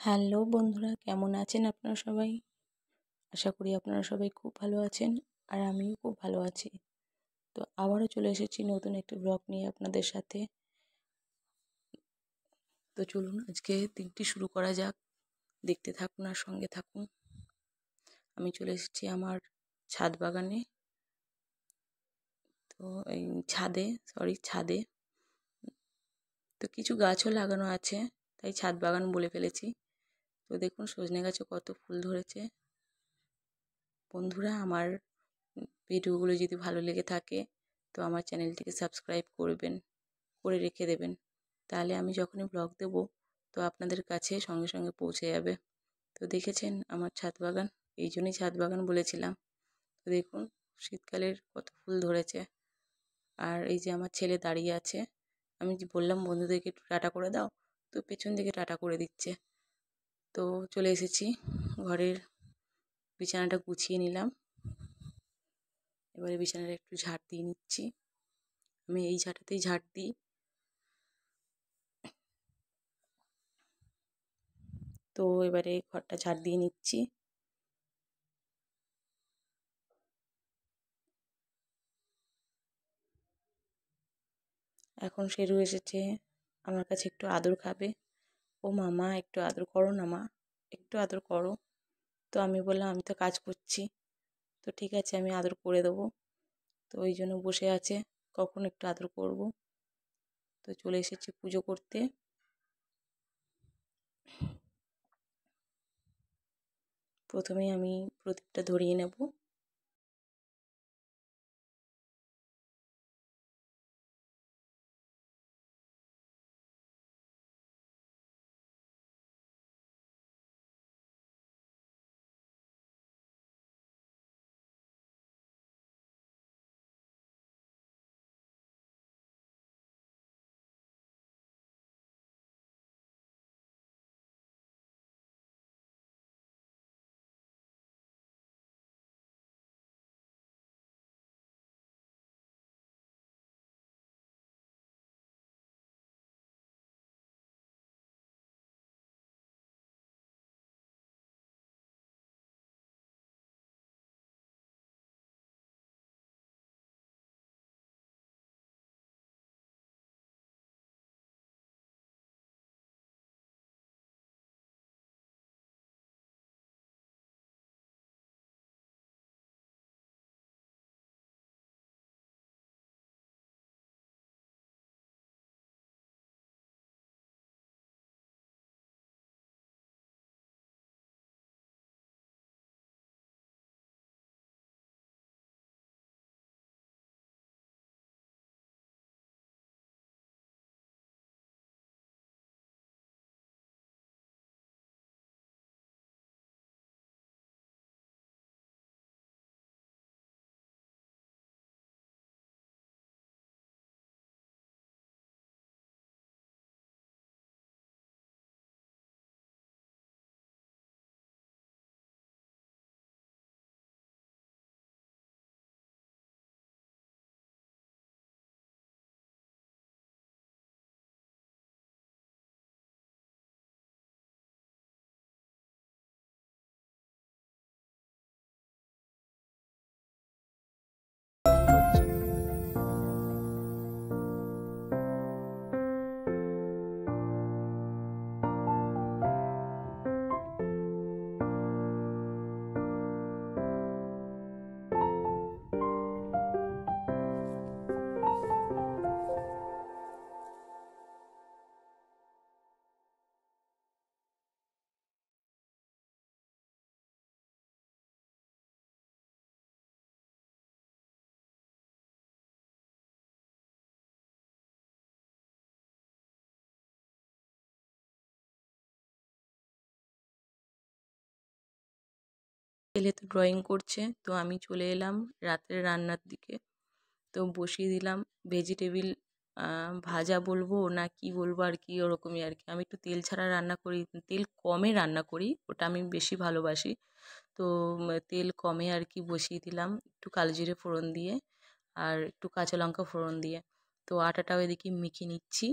Hello বন্ধুরা, কেমন আছেন আপনারা সবাই? আশা করি আপনারা সবাই খুব ভালো আছেন আর আমিও খুব ভালো আছি। তো আবারও চলে এসেছি নতুন একটি ব্লগ নিয়ে আপনাদের সাথে। তো চলুন আজকে দিনটি শুরু করা যাক। দেখতে থাকুন আর সঙ্গে থাকুন। আমি চলে এসেছি আমার ছাদ বাগানে। তো এই ছাদে। তো কিছু গাছও লাগানো আছে, তাই ছাদ বাগান বলে ফেলেছি। তো দেখুন সজনে গাছে কত ফুল ধরেছে। বন্ধুরা, আমার ভিডিওগুলো যদি ভালো লেগে থাকে তো আমার চ্যানেলটিকে সাবস্ক্রাইব করে রেখে দেবেন। তাহলে আমি যখনই ব্লগ দেবো তো আপনাদের কাছে সঙ্গে সঙ্গে পৌঁছে যাবে। তো দেখেছেন আমার ছাদ বাগান, এই জন্যই ছাদ বাগান বলেছিলাম। তো দেখুন শীতকালের কত ফুল ধরেছে। আর এই যে আমার ছেলে দাঁড়িয়ে আছে, আমি যে বললাম বন্ধুদেরকে একটু টাটা করে দাও, তো পেছন দিকে টাটা করে দিচ্ছে। তো চলে এসেছি, ঘরের বিছানাটা গুছিয়ে নিলাম। এবারে বিছানাটা একটু ঝাড় দিয়ে নিচ্ছি। আমি এই ঝাঁটাতেই ঝাড় দিই। তো এবারে ঘরটা ঝাড় দিয়ে নিচ্ছি। এখন শেরু এসেছে, আমার কাছে একটু আদর খাবে। ও মামা একটু আদর করো না মা, একটু আদর করো। তো আমি বললাম আমি তো কাজ করছি, তো ঠিক আছে আমি আদর করে দেবো। তো ওই জন্য বসে আছে, কখন একটু আদর করব। তো চলে এসেছি পুজো করতে। প্রথমেই আমি প্রদীপটা ধরিয়ে নেব। ছেলে তো ড্রয়িং করছে, তো আমি চলে এলাম রাতের রান্নার দিকে। তো বসিয়ে দিলাম ভেজিটেবিল ভাজা বলবো না কি বলবো আর কি, ওরকমই আর কি। আমি একটু তেল ছাড়া রান্না করি, তেল কমে রান্না করি, ওটা আমি বেশি ভালোবাসি। তো তেল কমে আর কি বসিয়ে দিলাম, একটু কালো জিরে ফোড়ন দিয়ে আর একটু কাঁচা লঙ্কা ফোড়ন দিয়ে। তো আটাটাও এদিকে মেখে নিচ্ছি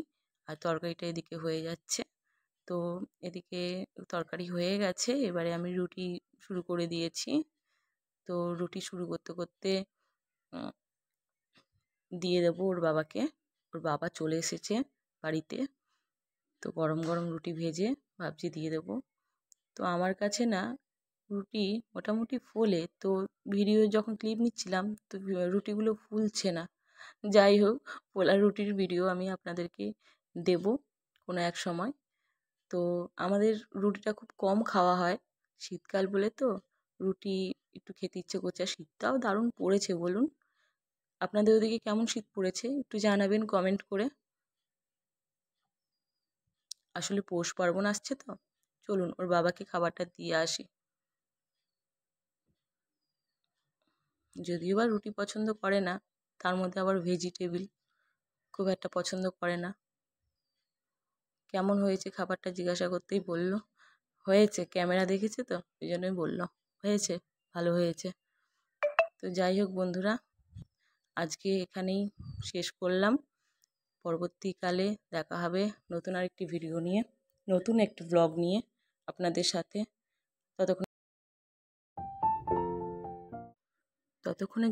আর তরকারিটা এদিকে হয়ে যাচ্ছে। তো এদিকে তরকারি হয়ে গেছে, এবারে আমি রুটি শুরু করে দিয়েছি। তো রুটি শুরু করতে করতে দিয়ে দেবো ওর বাবাকে। ওর বাবা চলে এসেছে বাড়িতে। তো গরম গরম রুটি ভেজে ভাবছি দিয়ে দেবো। তো আমার কাছে না রুটি মোটামুটি ফোলে, তো ভিডিও যখন ক্লিপ নিচ্ছিলাম তো রুটিগুলো ফুলছে না। যাই হোক, ফোলা রুটির ভিডিও আমি আপনাদেরকে দেব কোনো এক সময়। তো আমাদের রুটিটা খুব কম খাওয়া হয়, শীতকাল বলে তো রুটি একটু খেতে ইচ্ছে করছে। আর শীতটাও দারুণ পড়েছে বলুন। আপনাদের ওদিকে কেমন শীত পড়েছে একটু জানাবেন কমেন্ট করে। আসলে পৌষ পার্বণ আসছে তো, চলুন ওর বাবাকে খাবারটা দিয়ে আসি। যদিও বা রুটি পছন্দ করে না, তার মধ্যে আবার ভেজিটেবিল খুব একটা পছন্দ করে না। কেমন হয়েছে খাবারটা জিজ্ঞাসা করতেই বলল হয়েছে, ক্যামেরা দেখেছে তো ওই জন্যই বলল হয়েছে, ভালো হয়েছে। তো যাই হোক বন্ধুরা, আজকে এখানেই শেষ করলাম। পরবর্তীকালে দেখা হবে নতুন আরেকটি ভিডিও নিয়ে, নতুন একটি ব্লগ নিয়ে আপনাদের সাথে। ততক্ষণে